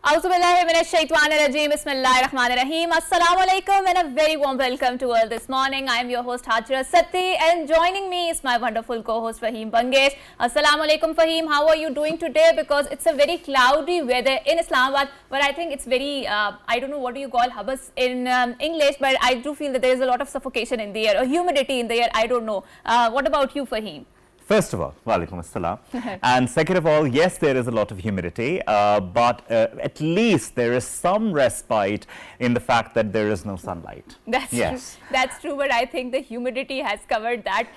Auzubillahiminash-shaytanir-rajeem. Bismillahir-rahmanir-rahim. Assalamualaikum and a very warm welcome to all this morning. I am your host Hajra Satti and joining me is my wonderful co-host Fahim Bangesh. Assalamualaikum Fahim. How are you doing today? Because it's a very cloudy weather in Islamabad, but I think it's very, I don't know what do you call habas in English, but I do feel that there is a lot of suffocation in the air or humidity in the air. I don't know. What about you, Fahim? First of all, walaikum assalam. And second of all, yes, there is a lot of humidity, but at least there is some respite in the fact that there is no sunlight. That's true. That's true, but I think the humidity has covered that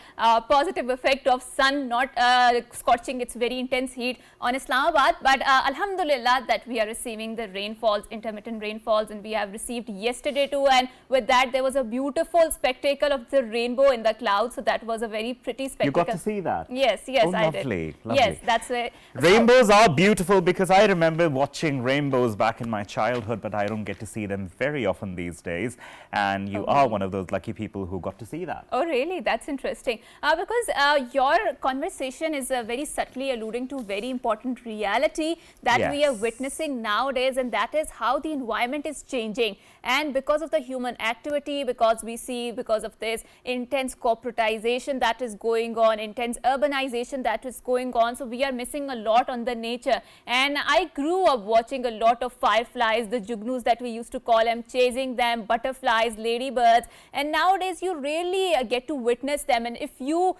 positive effect of sun not scorching its very intense heat on Islamabad. But alhamdulillah that we are receiving the rainfalls, intermittent rainfalls, and we have received yesterday too. And with that, there was a beautiful spectacle of the rainbow in the clouds. So that was a very pretty spectacle. You got to see that? Yes, oh, I lovely, did. Lovely. Yes, that's it. Rainbows are beautiful because I remember watching rainbows back in my childhood, but I don't get to see them very often these days. And you are one of those lucky people who got to see that. Oh, really? That's interesting. Because your conversation is very subtly alluding to very important reality that we are witnessing nowadays, and that is how the environment is changing. And because of the human activity, because we see because of this intense corporatization that is going on, intense urbanization that is going on, so we are missing a lot on the nature. And I grew up watching a lot of fireflies, the jugnus that we used to call them, chasing them, butterflies, ladybirds, and nowadays you really get to witness them. And if you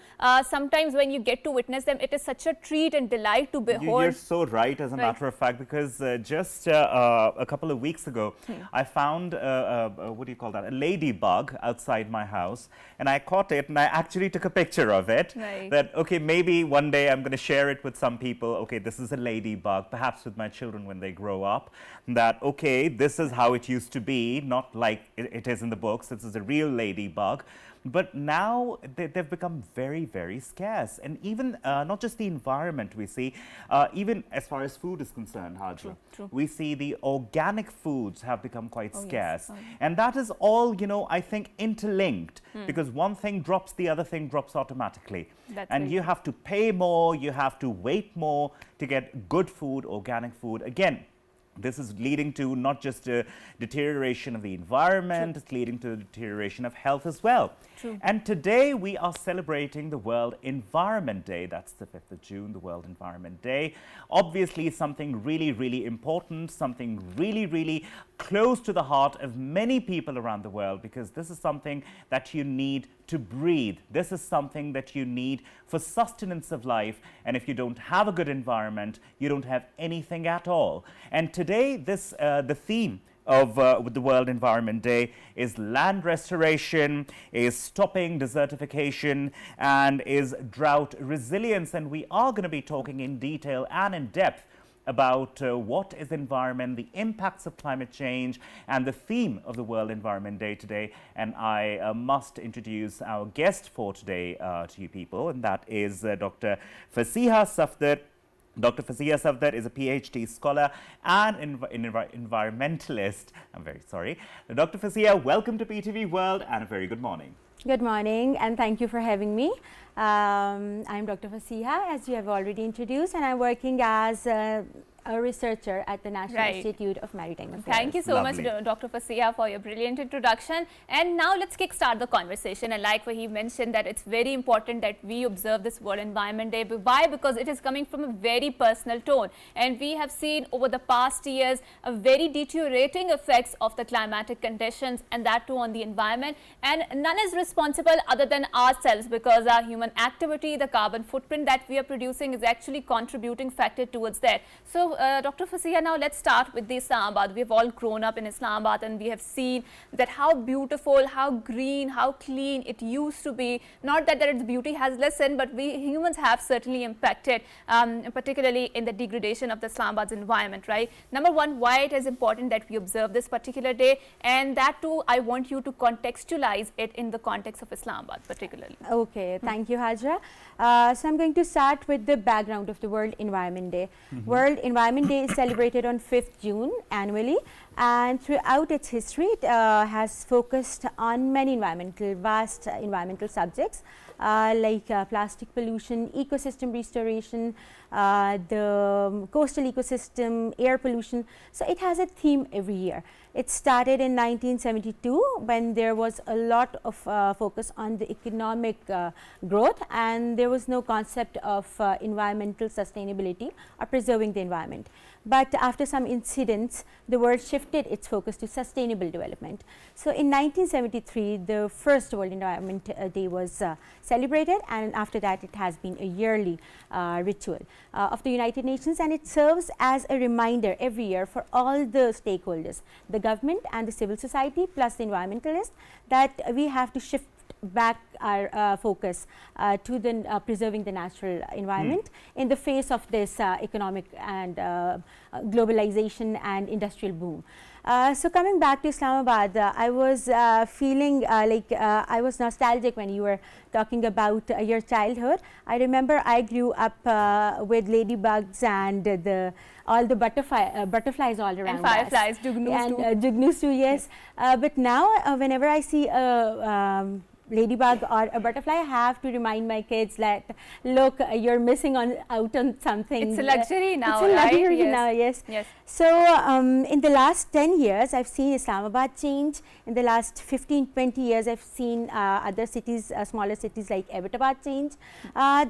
sometimes when you get to witness them, it is such a treat and delight to behold. You're so right, as a matter of fact, because just a couple of weeks ago I found what do you call that, a ladybug outside my house, and I caught it and I actually took a picture of it. That okay, maybe one day I'm going to share it with some people. Okay, this is a ladybug, perhaps with my children when they grow up, that okay, this is how it used to be, not like it is in the books. This is a real ladybug. But now they've become very, very scarce. And even not just the environment we see, even as far as food is concerned, Hajra, we see the organic foods have become quite scarce. And that is all, you know, I think interlinked, because one thing drops, the other thing drops automatically. And you have to pay more, you have to wait more to get good food, organic food. Again, this is leading to not just a deterioration of the environment, it's leading to a deterioration of health as well. And today we are celebrating the World Environment Day. That's the 5th of June, the World Environment Day. Obviously something really, really important, something really, really close to the heart of many people around the world, because this is something that you need to breathe. This is something that you need for sustenance of life. And if you don't have a good environment, you don't have anything at all. And today, the theme of the World Environment Day is land restoration, is stopping desertification, and is drought resilience. And we are going to be talking in detail and in depth about what is environment, the impacts of climate change, and the theme of the World Environment Day today. And I must introduce our guest for today to you people, and that is Dr. Fasiha Safdar. Dr. Fasiha Safdar is a PhD scholar and environmentalist. I'm very sorry. Dr. Fasiha, welcome to PTV World and a very good morning. Good morning and thank you for having me. I'm Dr. Fasiha, as you have already introduced, and I'm working as a researcher at the National Institute of Maritime Affairs. Thank you so much, Dr. Fasiha, for your brilliant introduction. And now let's kickstart the conversation. And like he mentioned, that it's very important that we observe this World Environment Day. Why? Because it is coming from a very personal tone. And we have seen over the past years a very deteriorating effects of the climatic conditions, and that too on the environment. And none is responsible other than ourselves, because our human activity, the carbon footprint that we are producing is actually contributing factor towards that. So Dr. Fasiha, now let's start with the Islamabad. We have all grown up in Islamabad and we have seen that how beautiful, how green, how clean it used to be. Not that its beauty has lessened, but we humans have certainly impacted, particularly in the degradation of the Islamabad's environment, right? Number one, why it is important that we observe this particular day, and that too, I want you to contextualize it in the context of Islamabad particularly. Okay, thank you, Hajra. So I'm going to start with the background of the World Environment Day. World Environment Day is celebrated on 5th June annually, And throughout its history, it has focused on many vast environmental subjects like plastic pollution, ecosystem restoration, the coastal ecosystem, air pollution. So it has a theme every year. It started in 1972 when there was a lot of focus on the economic growth, and there was no concept of environmental sustainability or preserving the environment. But after some incidents, the world shifted its focus to sustainable development. So in 1973, the first World Environment Day was celebrated, and after that it has been a yearly ritual of the United Nations, and it serves as a reminder every year for all the stakeholders, the government and the civil society plus the environmentalists, that we have to shift back our focus to the preserving the natural environment in the face of this economic and globalization and industrial boom. So coming back to Islamabad, I was feeling like I was nostalgic when you were talking about your childhood. I remember I grew up with ladybugs and all the butterflies all around and fireflies, us. jugnoos And too. jugnoos too, yes. But now whenever I see a ladybug or a butterfly, I have to remind my kids that, look, you're missing out on something. It's a luxury now, it's a right? luxury Yes. now, yes. Yes. So in the last 10 years, I've seen Islamabad change. In the last 15-20 years, I've seen other cities, smaller cities like Abbottabad change.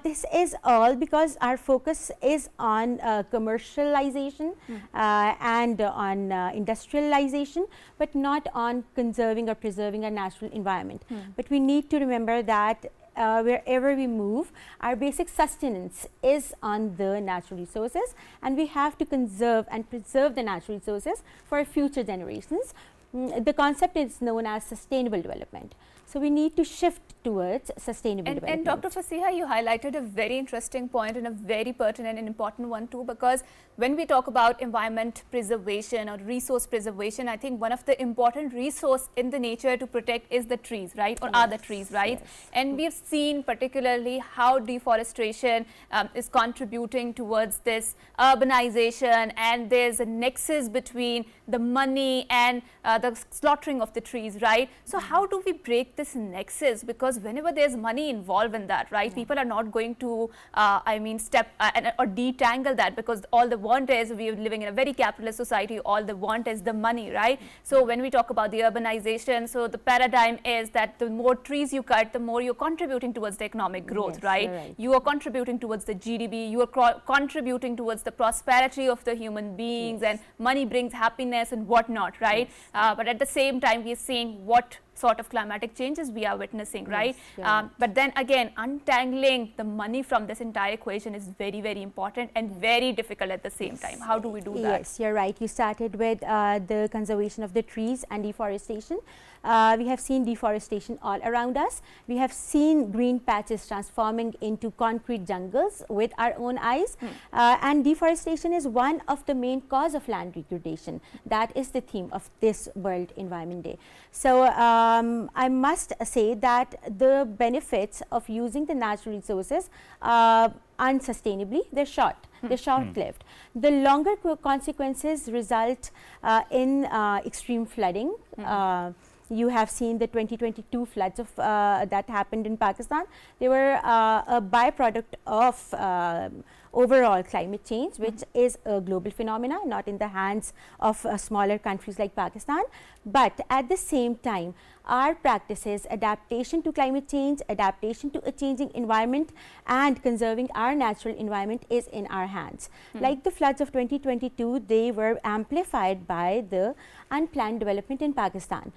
This is all because our focus is on commercialization and on industrialization, but not on conserving or preserving our natural environment. But we need to remember that wherever we move, our basic sustenance is on the natural resources, and we have to conserve and preserve the natural resources for future generations. The concept is known as sustainable development. So we need to shift towards sustainable development. And Dr. Fasiha, you highlighted a very interesting point and a very pertinent and important one too, because when we talk about environment preservation or resource preservation, I think one of the important resource in the nature to protect is the trees, right? Or are the trees, right? Yes. And we've seen particularly how deforestation is contributing towards this urbanization, and there's a nexus between the money and the slaughtering of the trees, right? So how do we break this nexus? Because whenever there's money involved in that, right, people are not going to, step or detangle that, because all they want is, we are living in a very capitalist society, all they want is the money, right? So when we talk about the urbanization, so the paradigm is that the more trees you cut, the more you're contributing towards the economic growth, Yes, right? you're right. You are contributing towards the GDP, you are contributing towards the prosperity of the human beings, and money brings happiness and whatnot, right? But at the same time, we are seeing what sort of climatic changes we are witnessing, right? Right. But then again, untangling the money from this entire equation is very, very important and very difficult at the same time. How do we do that? Yes, you're right. You started with the conservation of the trees and deforestation. We have seen deforestation all around us. We have seen green patches transforming into concrete jungles with our own eyes. And deforestation is one of the main cause of land degradation. That is the theme of this World Environment Day. So I must say that the benefits of using the natural resources unsustainably, they're short. They're short-lived. The longer consequences result in extreme flooding. You have seen the 2022 floods of that happened in Pakistan. They were a byproduct of overall climate change, which is a global phenomena, not in the hands of smaller countries like Pakistan. But at the same time, our practices, adaptation to climate change, adaptation to a changing environment, and conserving our natural environment is in our hands. Like the floods of 2022, they were amplified by the unplanned development in Pakistan.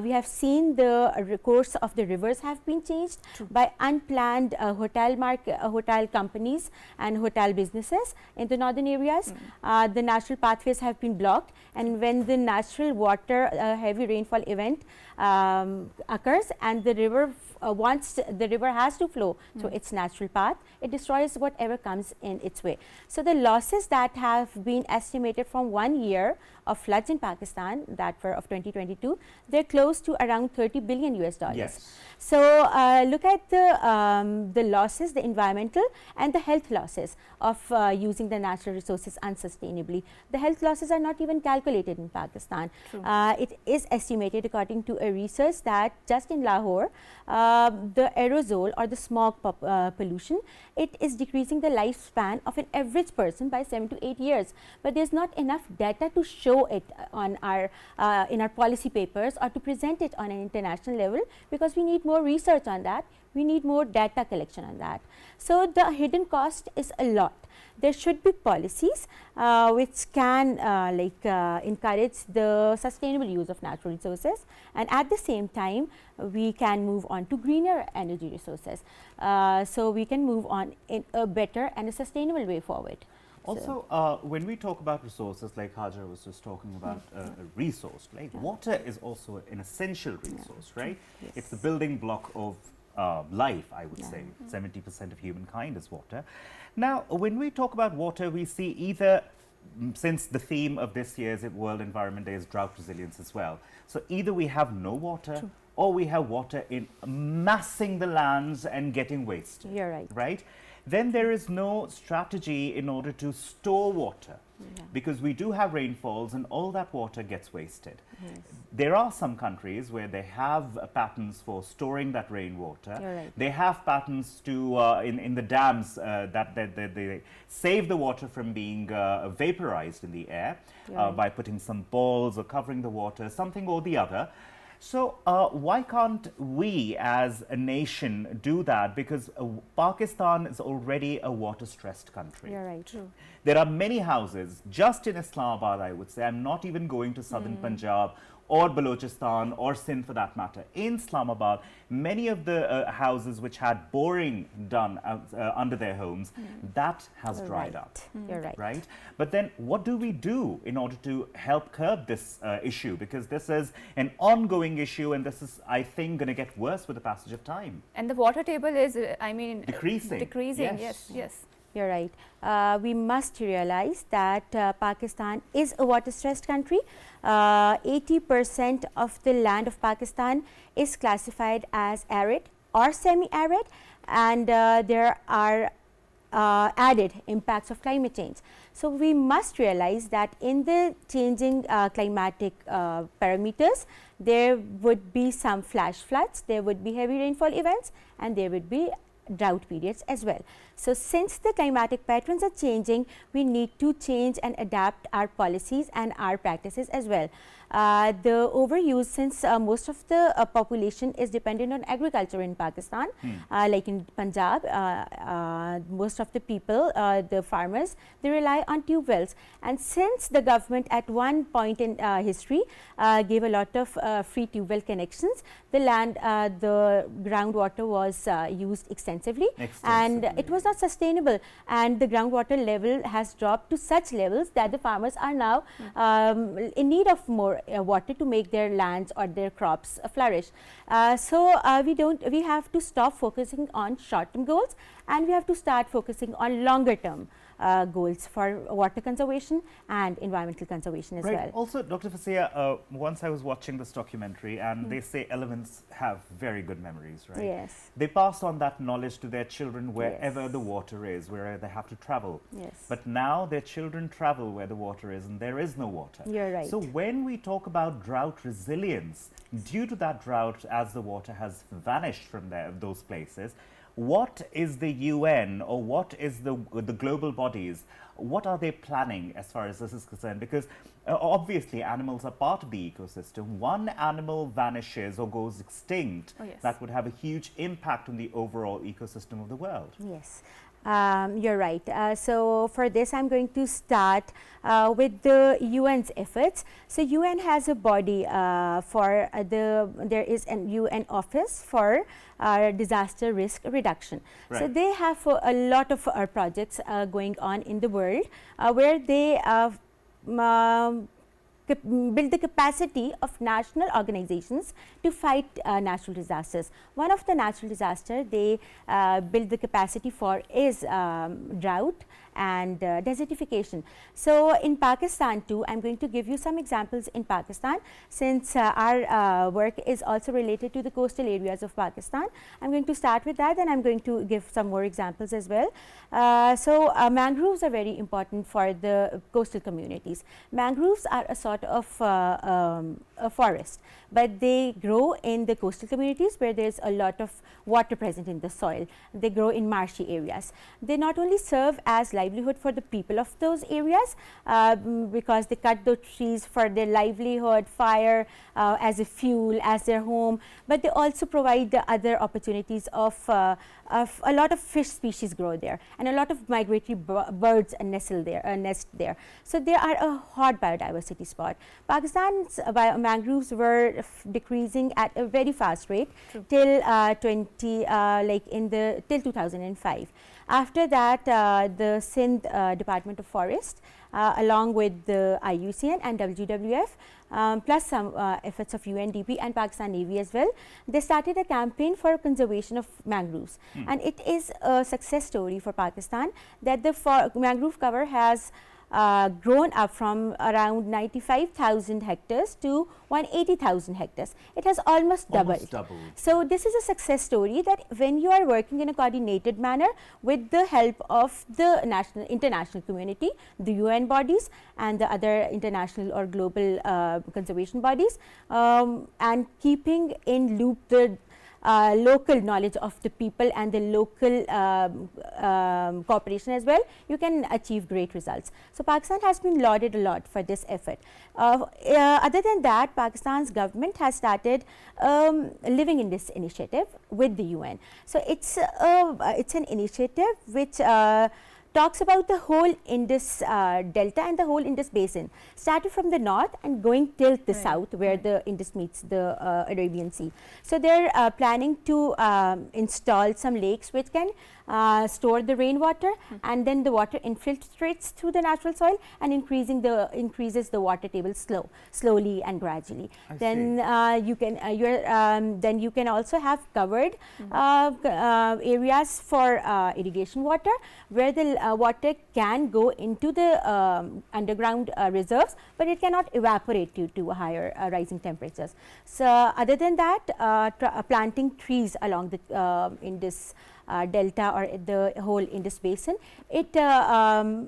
We have seen the course of the rivers have been changed by unplanned hotel companies and hotel businesses in the northern areas. The natural pathways have been blocked, and when the natural water heavy rainfall event occurs, and the river once the river has to flow through its natural path, it destroys whatever comes in its way. So the losses that have been estimated from 1 year of floods in Pakistan, that were of 2022, they're close to around $30 billion US. Yes. So look at the losses, the environmental and the health losses of using the natural resources unsustainably. The health losses are not even calculated in Pakistan. It is estimated, according to a research, that just in Lahore, the aerosol or the smog pollution, it is decreasing the lifespan of an average person by 7 to 8 years. But there's not enough data to show it on our in our policy papers or to present it on an international level, because we need more research on that. We need more data collection on that. So the hidden cost is a lot. There should be policies which can encourage the sustainable use of natural resources, and at the same time we can move on to greener energy resources. So we can move on in a better and a sustainable way forward. Also, when we talk about resources, like Hajar was just talking about a resource, right? Water is also an essential resource, right? Yes. It's the building block of life, I would say. 70% of humankind is water. Now, when we talk about water, we see either, since the theme of this year's World Environment Day is drought resilience as well, so either we have no water or we have water in massing the lands and getting wasted. You're right. Right? Then there is no strategy in order to store water, because we do have rainfalls and all that water gets wasted. Yes. There are some countries where they have patterns for storing that rainwater. You're right. They have patterns to in the dams that they save the water from being vaporized in the air by putting some balls or covering the water, something or the other. So why can't we as a nation do that? Because Pakistan is already a water-stressed country. You're right. True. There are many houses just in Islamabad, I would say. I'm not even going to southern Punjab or Balochistan or Sindh for that matter. In Islamabad, many of the houses which had boring done under their homes, that has dried up. You're right. Right? But then what do we do in order to help curb this issue? Because this is an ongoing issue, and this is, I think, going to get worse with the passage of time. And the water table is, I mean, Decreasing. Decreasing, Yes. yes. You're right. We must realize that Pakistan is a water-stressed country. 80% of the land of Pakistan is classified as arid or semi-arid, and there are added impacts of climate change. So we must realize that in the changing climatic parameters, there would be some flash floods, there would be heavy rainfall events, and there would be drought periods as well. So since the climatic patterns are changing, we need to change and adapt our policies and our practices as well. The overuse, since most of the population is dependent on agriculture in Pakistan, like in Punjab, most of the people, the farmers, they rely on tube wells. And since the government at one point in history gave a lot of free tube well connections, the groundwater was used extensively, and it was not sustainable, and the groundwater level has dropped to such levels that the farmers are now in need of more water to make their lands or their crops flourish. So we have to stop focusing on short-term goals, and we have to start focusing on longer-term goals for water conservation and environmental conservation as well. Also, Dr. Fasia, once I was watching this documentary, and they say elephants have very good memories, right? Yes. They pass on that knowledge to their children wherever the water is, where they have to travel. Yes. But now their children travel where the water is, and there is no water. You're right. So when we talk about drought resilience, due to that drought, as the water has vanished from those places, what is the UN or what is the global bodies, what are they planning as far as this is concerned? Because obviously animals are part of the ecosystem. One animal vanishes or goes extinct, that would have a huge impact on the overall ecosystem of the world. Yes. You're right. So for this, I'm going to start with the UN's efforts. So UN has a body there is an UN office for disaster risk reduction. Right. So they have a lot of projects going on in the world where they build the capacity of national organizations to fight natural disasters. One of the natural disaster they build the capacity for is drought and desertification. So in Pakistan too, I'm going to give you some examples in Pakistan, since our work is also related to the coastal areas of Pakistan. I'm going to start with that, and I'm going to give some more examples as well. Mangroves are very important for the coastal communities. Mangroves are a sort of a forest, but they grow in the coastal communities where there's a lot of water present in the soil. They grow in marshy areas. They not only serve as livelihood for the people of those areas, because they cut the trees for their livelihood, fire as a fuel, as their home, but they also provide the other opportunities of a lot of fish species grow there, and a lot of migratory birds nest there. So they are a hot biodiversity spot. Pakistan's mangroves were decreasing at a very fast rate till 2005. After that, the Sindh Department of Forest, along with the IUCN and WWF, plus some efforts of UNDP and Pakistan Navy as well, they started a campaign for conservation of mangroves. And it is a success story for Pakistan that the mangrove cover has grown up from around 95,000 hectares to 180,000 hectares. It has almost doubled. So this is a success story, that when you are working in a coordinated manner with the help of the international community, the UN bodies and the other international or global conservation bodies, and keeping in loop the local knowledge of the people and the local cooperation as well, you can achieve great results. So Pakistan has been lauded a lot for this effort. Other than that, Pakistan's government has started living in this initiative with the UN. So it's an initiative which talks about the whole Indus Delta and the whole Indus Basin, started from the north and going till the south, where the Indus meets the Arabian Sea. So they're planning to install some lakes which can store the rainwater, and then the water infiltrates through the natural soil and increases the water table slowly and gradually. Then you can also have covered areas for irrigation water, where the water can go into the underground reserves, but it cannot evaporate due to higher rising temperatures. So other than that, planting trees along the Indus Delta or the whole Indus Basin, it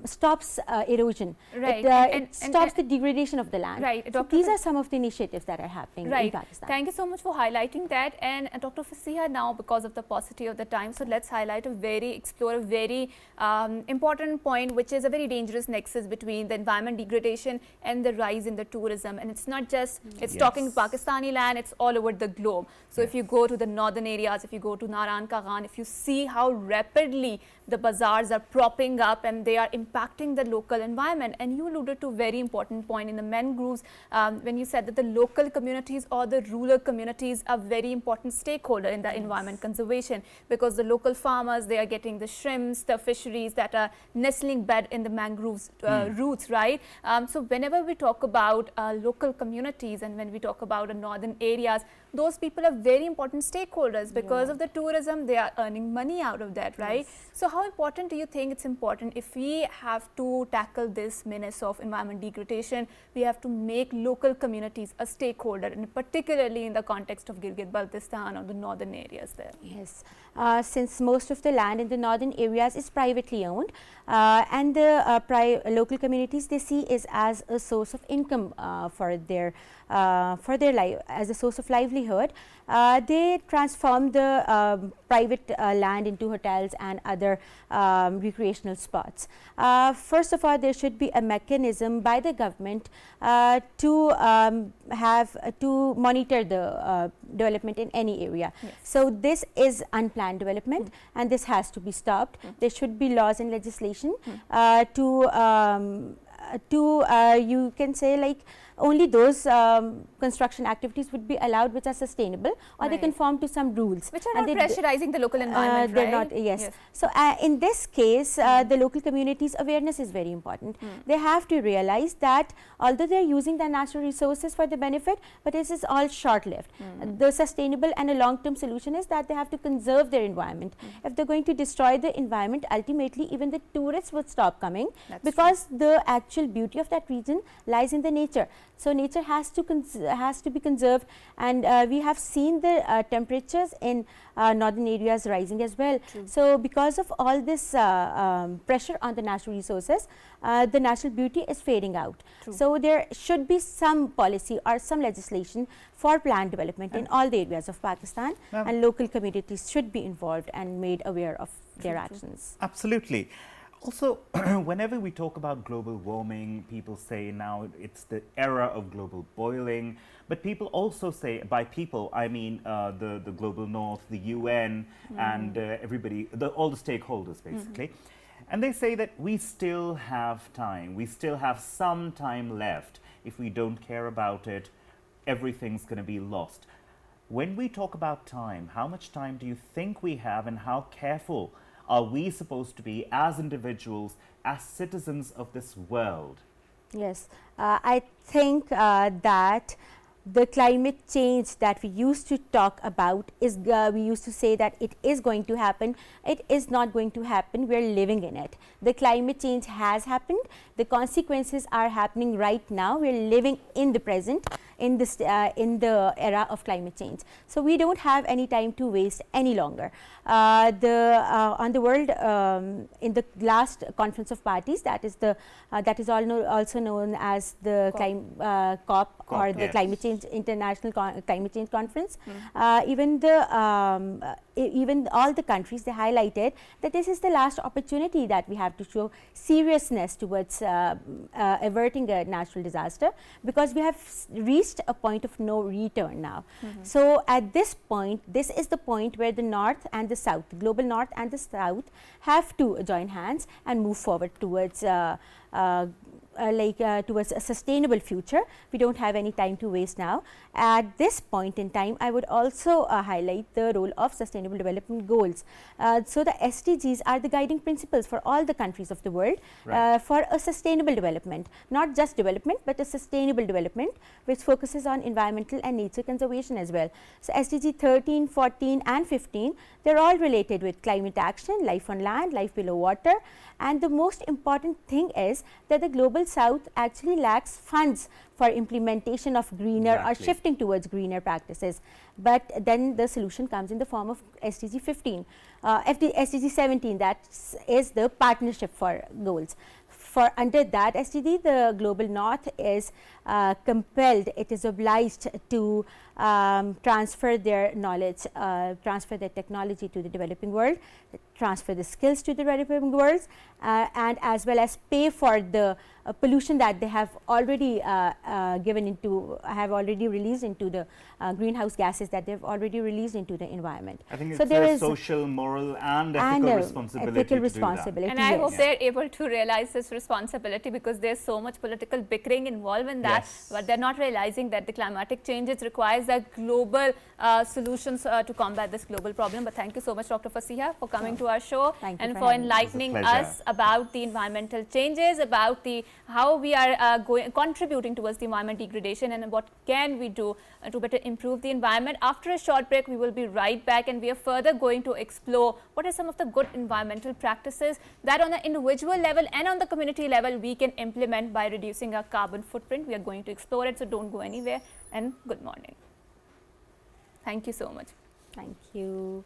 stops erosion. Right. It stops the degradation of the land. Right. So these are some of the initiatives that are happening in Pakistan. Thank you so much for highlighting that. And Dr. Fasiha, now because of the paucity of the time, so let's explore a very important point, which is a very dangerous nexus between the environment degradation and the rise in the tourism. And it's not just, it's talking Pakistani land, it's all over the globe. So if you go to the northern areas, if you go to Naran Kaghan, if you see how rapidly the bazaars are propping up and they are impacting the local environment. And you alluded to a very important point in the mangroves when you said that the local communities or the rural communities are very important stakeholder in the environment conservation, because the local farmers, they are getting the shrimps, the fisheries that are nestling bed in the mangroves roots, right? So whenever we talk about local communities and when we talk about the northern areas, those people are very important stakeholders because of the tourism. They are earning money out of that, right? So how important do you think it's important, if we have to tackle this menace of environment degradation, we have to make local communities a stakeholder, and particularly in the context of Gilgit-Baltistan or the northern areas there? Yes, since most of the land in the northern areas is privately owned, and the local communities, they see is as a source of income for their life, as a source of livelihood. They transform the private land into hotels and other recreational spots. First of all, there should be a mechanism by the government to monitor the development in any area. So this is unplanned development, and this has to be stopped. There should be laws and legislation to you can say like only those construction activities would be allowed which are sustainable, or they Right. conform to some rules. Which are And not they pressurizing the local environment, they're right? not, yes. So in this case, the local community's awareness is very important. They have to realize that although they're using the natural resources for the benefit, but this is all short-lived. The sustainable and a long-term solution is that they have to conserve their environment. If they're going to destroy the environment, ultimately even the tourists would stop coming, That's because the actual beauty of that region lies in the nature. So nature has to be conserved, and we have seen the temperatures in northern areas rising as well. So because of all this pressure on the natural resources, the natural beauty is fading out. So there should be some policy or some legislation for planned development in all the areas of Pakistan, and local communities should be involved and made aware of their actions. Absolutely. Also, whenever we talk about global warming, people say now it's the era of global boiling. But people also say, by people, I mean the global north, the UN, and everybody, all the stakeholders, basically. And they say that we still have time. We still have some time left. If we don't care about it, everything's going to be lost. When we talk about time, how much time do you think we have, and how careful are we supposed to be as individuals, as citizens of this world? Yes, I think that the climate change that we used to talk about is, we used to say that it is going to happen. It is not going to happen. We are living in it. The climate change has happened. The consequences are happening right now. We are living in the present, in this in the era of climate change. So we don't have any time to waste any longer. On the world, in the last conference of parties, that is the also known as the COP, or the yes. climate change international climate change conference. Even all the countries, they highlighted that this is the last opportunity that we have to show seriousness towards averting a natural disaster, because we have reached a point of no return now. So at this point, this is the point where the north and the south, the global north and the south, have to join hands and move forward towards towards a sustainable future. We don't have any time to waste now. At this point in time, I would also highlight the role of Sustainable Development Goals. So the SDGs are the guiding principles for all the countries of the world, for a sustainable development, not just development, but a sustainable development which focuses on environmental and nature conservation as well. So SDG 13, 14 and 15, they're all related with climate action, life on land, life below water. And the most important thing is that the global south actually lacks funds for implementation of greener or shifting towards greener practices. But then the solution comes in the form of SDG 15. SDG 17, that is the partnership for goals. For under that SDG, the global north is compelled, it is obliged to transfer their knowledge, transfer their technology to the developing world, transfer the skills to the developing world, and as well as pay for the pollution that they have already released into the greenhouse gases that they've already released into the environment. I think so it's a social, moral and ethical responsibility to do that. And I hope they're able to realize this responsibility, because there's so much political bickering involved in that, but they're not realizing that the climatic changes requires a global solutions to combat this global problem. But thank you so much, Dr. Fasiha, for coming to our show and for enlightening us about the environmental changes, about the how we are contributing towards the environment degradation, and what can we do to better improve the environment. After a short break, we will be right back, and we are further going to explore what are some of the good environmental practices that on an individual level and on the community level we can implement by reducing our carbon footprint. We are going to explore it, so don't go anywhere, and good morning. Thank you so much. Thank you.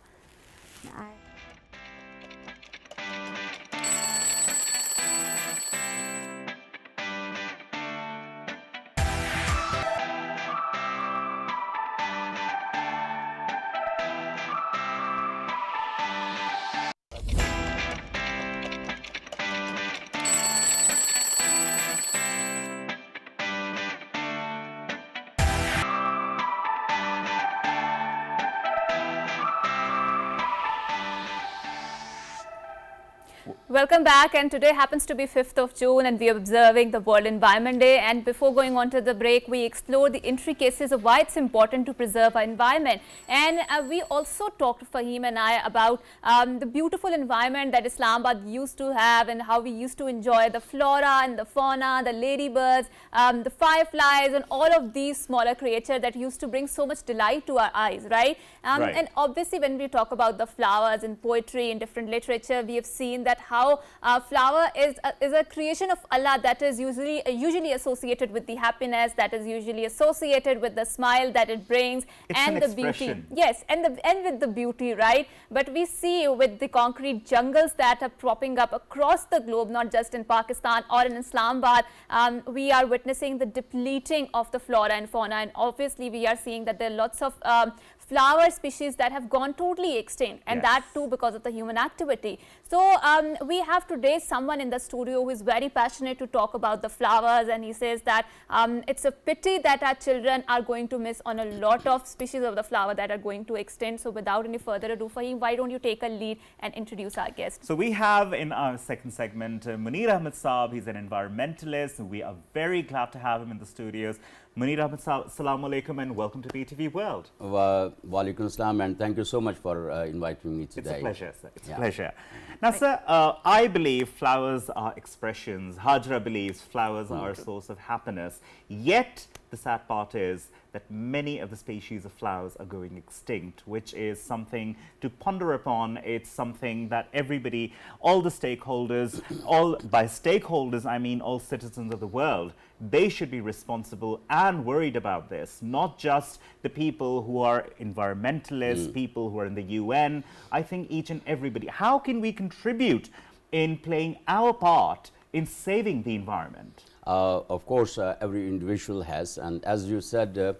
Welcome back, and today happens to be 5th of June and we are observing the World Environment Day. And before going on to the break, we explore the intricacies of why it's important to preserve our environment. And we also talked, Fahim and I, about the beautiful environment that Islamabad used to have and how we used to enjoy the flora and the fauna, the ladybirds, the fireflies and all of these smaller creatures that used to bring so much delight to our eyes, right? Right. And obviously when we talk about the flowers in poetry, in different literature, we have seen that how flower is a creation of Allah that is usually associated with the happiness, that is usually associated with the smile that it brings, It's and an the expression. beauty. Yes, and with the beauty, right? But we see with the concrete jungles that are propping up across the globe, not just in Pakistan or in Islamabad, we are witnessing the depleting of the flora and fauna, and obviously we are seeing that there are lots of flower species that have gone totally extinct, and Yes. that too because of the human activity. So we have today someone in the studio who is very passionate to talk about the flowers, and he says that it's a pity that our children are going to miss on a lot of species of the flower that are going to extinct. So without any further ado, Fahim, why don't you take a lead and introduce our guest? So we have in our second segment Munir Ahmed Saab. He's an environmentalist. We are very glad to have him in the studios. Munir Ahmed Saab, Assalamu alaikum and welcome to BTV World. Walaikum Assalam, and thank you so much for inviting me today. It's a pleasure, sir. It's Yeah. a pleasure. Now, sir, I believe flowers are expressions. Hajra believes flowers are a source of happiness. Yet, the sad part is that many of the species of flowers are going extinct, which is something to ponder upon. It's something that everybody, all the stakeholders, by stakeholders, I mean all citizens of the world, they should be responsible and worried about this, not just the people who are environmentalists, people who are in the UN. I think each and everybody. How can we contribute in playing our part in saving the environment? Of course, every individual has, and as you said,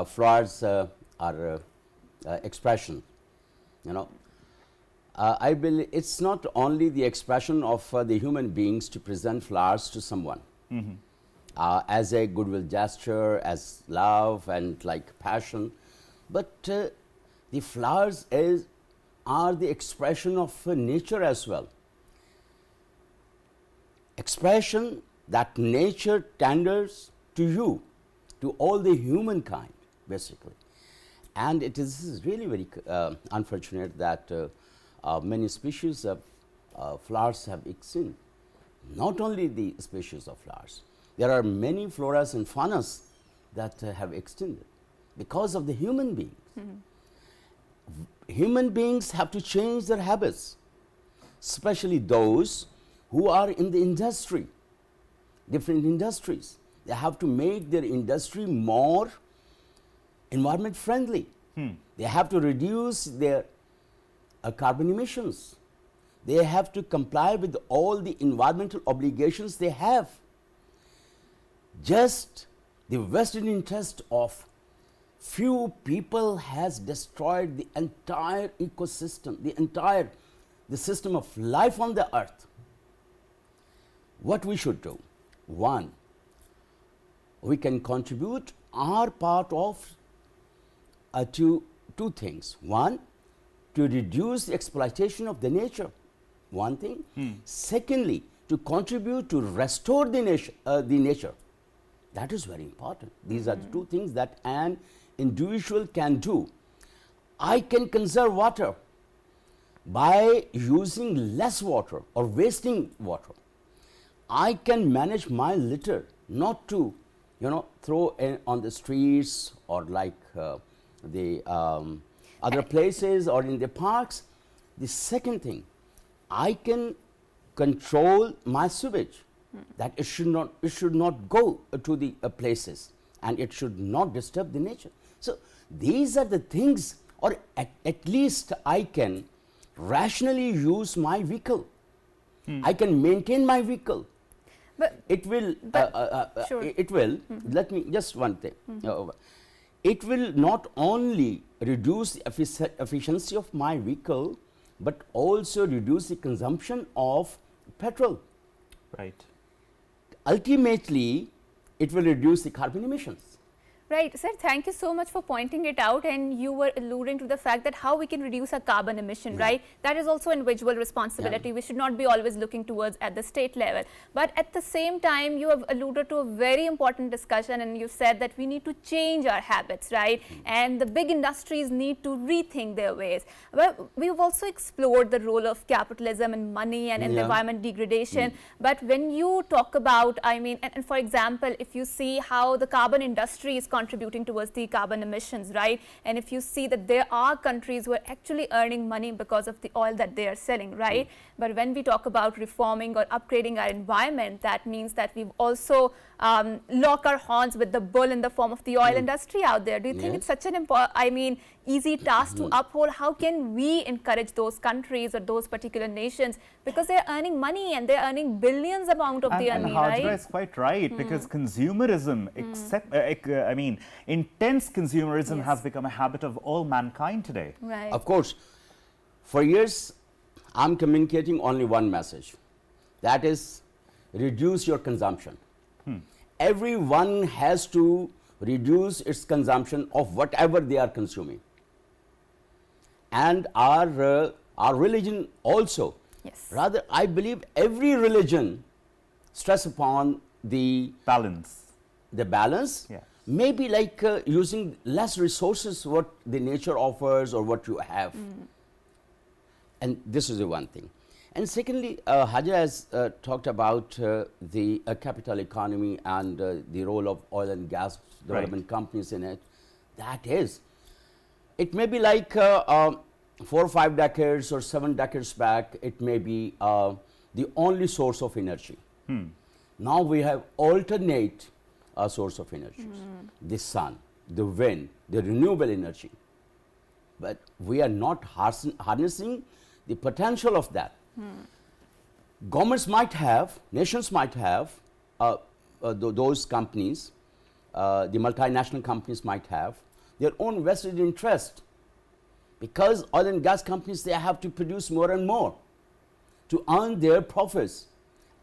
flowers are expression. You know, I believe it's not only the expression of the human beings to present flowers to someone. As a goodwill gesture, as love and like passion, but the flowers are the expression of nature as well. Expression that nature tenders to you, to all the humankind, basically. And it is really very unfortunate that many species of flowers have extinct. Not only the species of flowers, there are many floras and faunas that have extended because of the human beings. Human beings have to change their habits, especially those who are in the industry, different industries. They have to make their industry more environment friendly. They have to reduce their carbon emissions. They have to comply with all the environmental obligations they have. Just the vested interest of few people has destroyed the entire ecosystem, the system of life on the earth. What we should do? One, we can contribute our part of to two things. One, to reduce the exploitation of the nature. One thing. Secondly, to contribute to restore the nature. That is very important. These are the two things that an individual can do. I can conserve water by using less water or wasting water. I can manage my litter not to, throw on the streets or like the other places or in the parks. The second thing, I can control my sewage, that it should not go to the places, and it should not disturb the nature. So these are the things, or at least I can rationally use my vehicle. I can maintain my vehicle. But It will, sure. it will, let me, just one thing. It will not only reduce the efficiency of my vehicle, but also reduce the consumption of petrol. Right. Ultimately, it will reduce the carbon emissions. Right, sir, thank you so much for pointing it out, and you were alluding to the fact that how we can reduce our carbon emission, right? That is also individual responsibility. We should not be always looking towards at the state level. But at the same time, you have alluded to a very important discussion, and you said that we need to change our habits, right? And the big industries need to rethink their ways. Well, we've also explored the role of capitalism and money and environment degradation. But when you talk about, I mean, and for example, if you see how the carbon industry is contributing towards the carbon emissions, right? And if you see that there are countries who are actually earning money because of the oil that they are selling, right? But when we talk about reforming or upgrading our environment, that means that we've also lock our horns with the bull in the form of the oil industry out there. Do you think it's such an easy task to uphold? How can we encourage those countries or those particular nations, because they're earning money and they're earning billions amount of the money, right? And Hajra is quite right, because consumerism, intense consumerism has become a habit of all mankind today. Right. Of course, for years, I'm communicating only one message. That is, reduce your consumption. Everyone has to reduce its consumption of whatever they are consuming. And our religion also. Yes. Rather, I believe every religion stress upon the Balance. balance. Yes. Maybe like using less resources what the nature offers or what you have. And this is the one thing. And secondly, Haja has talked about the capital economy and the role of oil and gas development companies in it. That is, it may be like 4 or 5 decades or 7 decades back, it may be the only source of energy. Now we have alternate source of energy, the sun, the wind, the renewable energy. But we are not harnessing the potential of that. Governments might have, nations might have, those companies, the multinational companies might have their own vested interest, because oil and gas companies, they have to produce more and more to earn their profits,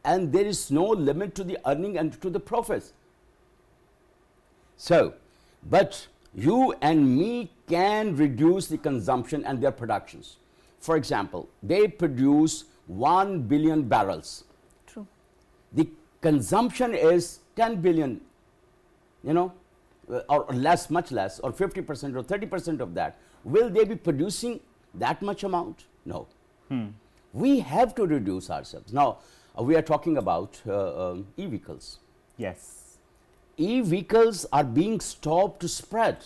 and there is no limit to the earning and to the profits. So, but you and me can reduce the consumption and their productions. For example, they produce 1 billion barrels. True. The consumption is 10 billion, or less, much less, or 50% or 30% of that. Will they be producing that much amount? No. We have to reduce ourselves. Now, we are talking about e-vehicles. Yes. E-vehicles are being stopped to spread,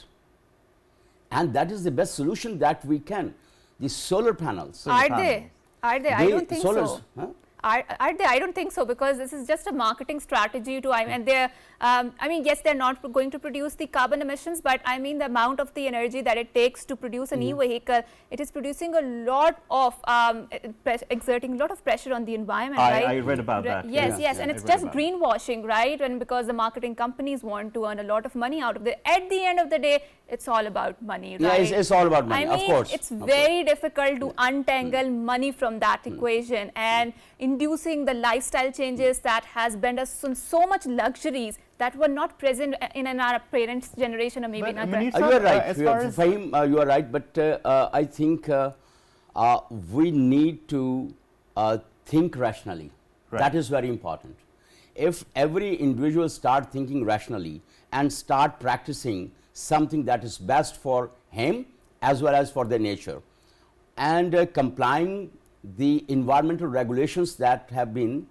and that is the best solution that we can. The solar panels. Are they? I don't think so. Huh? Are they? I don't think so, because this is just a marketing strategy to, and they're, yes, they're not going to produce the carbon emissions, but I mean the amount of the energy that it takes to produce an e-vehicle, it is producing a lot of, exerting a lot of pressure on the environment, right? I read about that. Yes, and it's just greenwashing, right? And because the marketing companies want to earn a lot of money out of it. At the end of the day, it's all about money, right? Yeah, it's all about money, of course. It's very difficult to untangle money from that equation, and inducing the lifestyle changes that has been us so much luxuries that were not present in our parents' generation, or maybe But, in our Manish, You are right, as far as Fahim, you are right, but I think we need to think rationally. Right. That is very important. If every individual start thinking rationally and start practicing something that is best for him as well as for the nature, and complying the environmental regulations that have been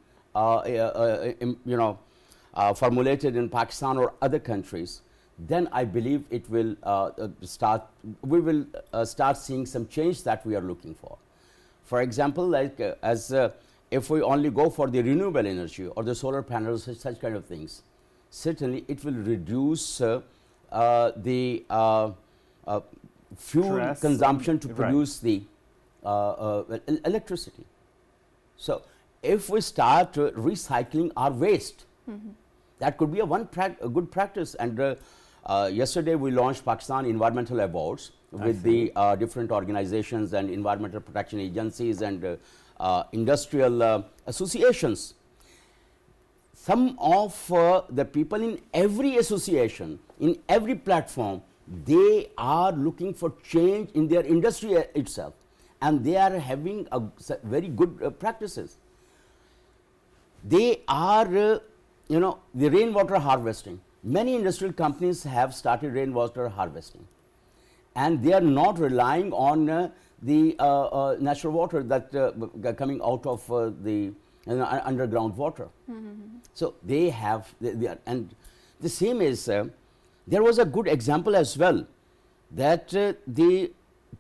formulated in Pakistan or other countries, then I believe it will we will start seeing some change that we are looking for. For example, like if we only go for the renewable energy or the solar panels, such kind of things, certainly it will reduce the fuel Stress consumption to right. produce the electricity. So, if we start recycling our waste, that could be a good practice. And yesterday we launched Pakistan Environmental Awards with the different organizations and environmental protection agencies and industrial associations. some of the people in every association, in every platform, they are looking for change in their industry itself, and they are having very good practices. They are, the rainwater harvesting. Many industrial companies have started rainwater harvesting, and they are not relying on the natural water that coming out of the underground water. So they have, and the same is, there was a good example as well, that the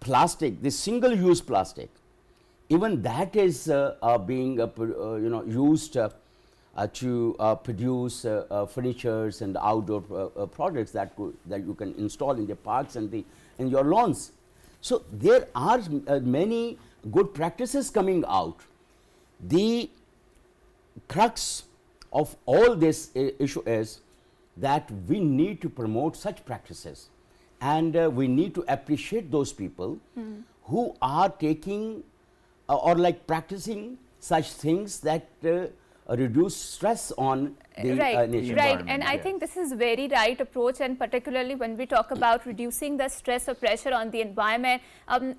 plastic, the single-use plastic, even that is being used to produce furnitures and outdoor products that you can install in the parks and in your lawns. So there are many good practices coming out. The crux of all this issue is that we need to promote such practices, and we need to appreciate those people who are taking or like practicing such things that reduce stress on the nature. Right, and I think this is very right approach, and particularly when we talk about reducing the stress or pressure on the environment,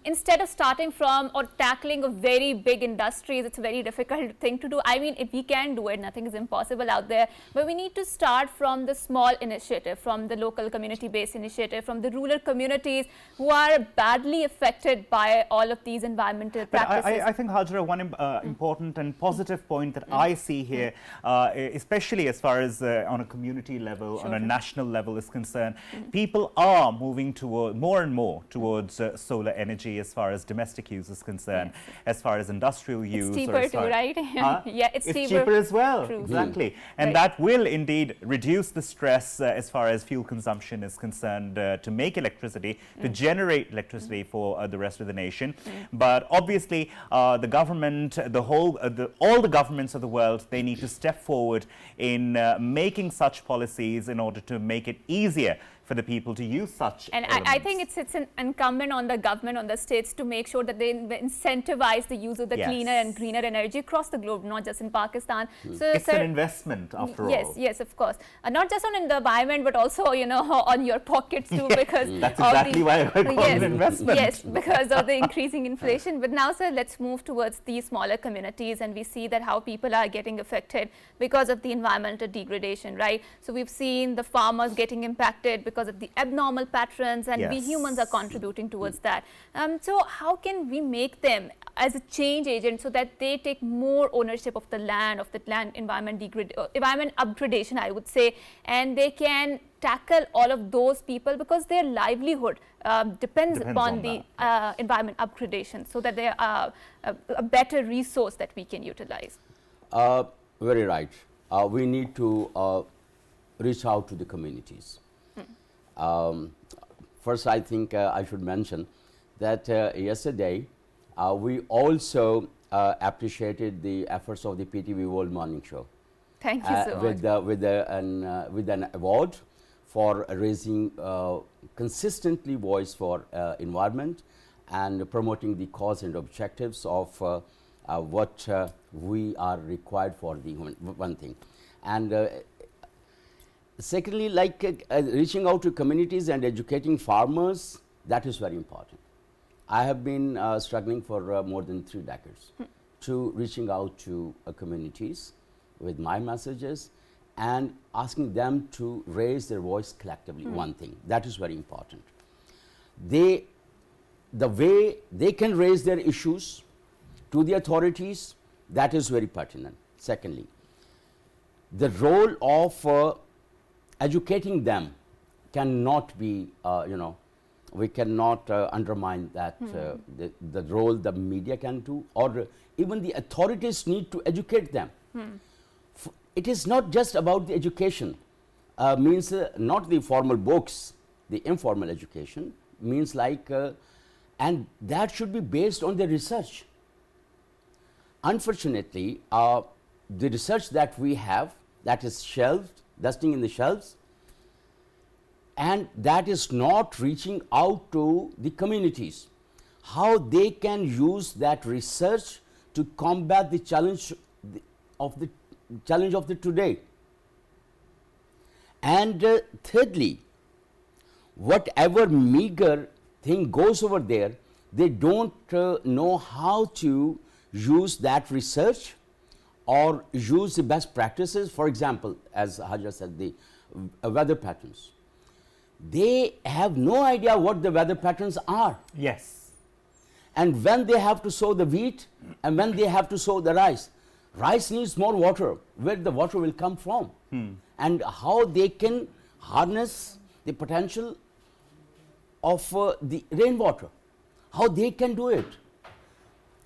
instead of starting from or tackling a very big industries, it's a very difficult thing to do. I mean, if we can do it, nothing is impossible out there, but we need to start from the small initiative, from the local community-based initiative, from the rural communities who are badly affected by all of these environmental practices. I think, Hajra, one important and positive point that I see here, especially as far as on a community level, on a national level is concerned, people are moving toward more and more towards solar energy as far as domestic use is concerned, as far as industrial use. It's cheaper too, right? Yeah, it's cheaper as well. True. Exactly. And that will indeed reduce the stress as far as fuel consumption is concerned to make electricity, to generate electricity for the rest of the nation. But obviously, the government, all the governments of the world, they need to step forward in making such policies in order to make it easier for the people to use such and I think it's an incumbent on the government, on the states, to make sure that they incentivize the use of the cleaner and greener energy across the globe, not just in Pakistan. So it's an investment after all. Yes, of course. Not just on the environment, but also, on your pockets too, because that's exactly why I call it an investment. Yes, because of the increasing inflation. But now, sir, let's move towards these smaller communities, and we see that how people are getting affected because of the environmental degradation, right? So we've seen the farmers getting impacted because of the abnormal patterns, and we humans are contributing towards that. So how can we make them as a change agent so that they take more ownership of the land, environment upgradation, I would say, and they can tackle all of those people, because their livelihood depends upon the environment upgradation, so that they are a better resource that we can utilize. Very right. We need to reach out to the communities. First, I think I should mention that yesterday we also appreciated the efforts of the PTV World Morning Show. Thank you so much. With an award for raising consistently voice for environment and promoting the cause and objectives of what we are required for the one thing. And secondly, like reaching out to communities and educating farmers, that is very important. I have been struggling for more than 3 decades to reaching out to communities with my messages and asking them to raise their voice collectively. One thing, that is very important. The way they can raise their issues to the authorities, that is very pertinent. Secondly, the role of educating them cannot be, we cannot undermine that, the role the media can do, or even the authorities need to educate them. It is not just about the education, means not the formal books, the informal education means like, and that should be based on the research. Unfortunately, the research that we have, that is shelved, dusting in the shelves, and that is not reaching out to the communities, how they can use that research to combat the challenge of the today. And thirdly, whatever meager thing goes over there, they don't know how to use that research or use the best practices. For example, as Hajar said, the weather patterns. They have no idea what the weather patterns are. Yes. And when they have to sow the wheat and when they have to sow the rice, rice needs more water. Where the water will come from? And how they can harness the potential of the rainwater. How they can do it.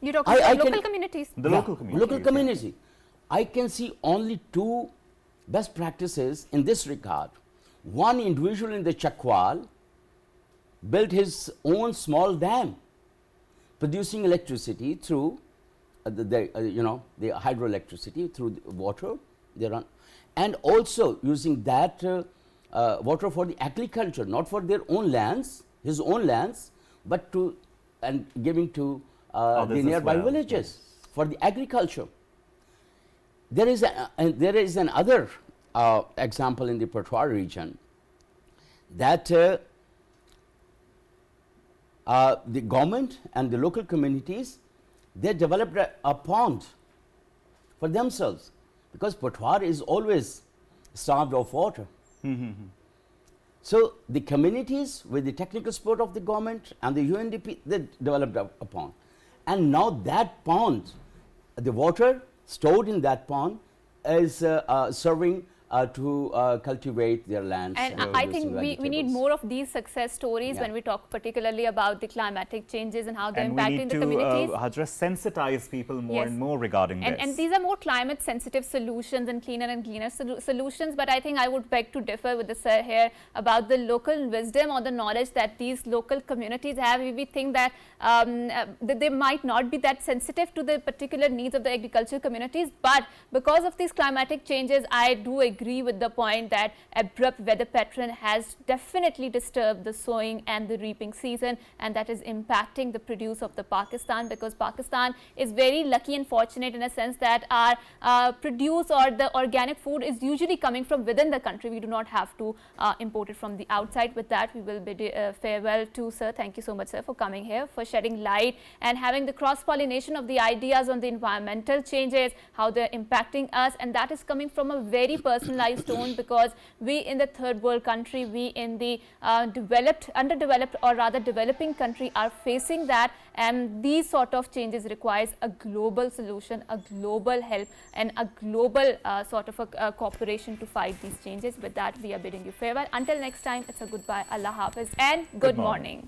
You're talking about local communities. The local community. Local community. I can see only two best practices in this regard. One individual in the Chakwal built his own small dam, producing electricity through the hydroelectricity through the water they run, and also using that water for the agriculture, not for their own lands, his own lands, but to and giving to the nearby villages for the agriculture. There is another example in the Patwar region that the government and the local communities, they developed a pond for themselves, because Patwar is always starved of water. So the communities, with the technical support of the government and the UNDP, they developed a pond. And now that pond, the water stored in that pond is serving to cultivate their lands. And I think we need more of these success stories when we talk particularly about the climatic changes and how they're impacting the communities. And we need to sensitize people more and more regarding this. And these are more climate sensitive solutions and cleaner solutions. But I think I would beg to differ with the sir here about the local wisdom or the knowledge that these local communities have. We think that they might not be that sensitive to the particular needs of the agricultural communities, but because of these climatic changes, I do agree with the point that abrupt weather pattern has definitely disturbed the sowing and the reaping season, and that is impacting the produce of the Pakistan, because Pakistan is very lucky and fortunate in a sense that our produce or the organic food is usually coming from within the country. We do not have to import it from the outside. With that, we will bid farewell to sir. Thank you so much, sir, for coming here, for shedding light and having the cross-pollination of the ideas on the environmental changes, how they're impacting us, and that is coming from a very personalized tone, because we in the third world country, we in the underdeveloped or rather developing country are facing that, and these sort of changes requires a global solution, a global help, and a global sort of a cooperation to fight these changes. With that, we are bidding you farewell. Until next time, it's a goodbye, Allah Hafiz, and good morning.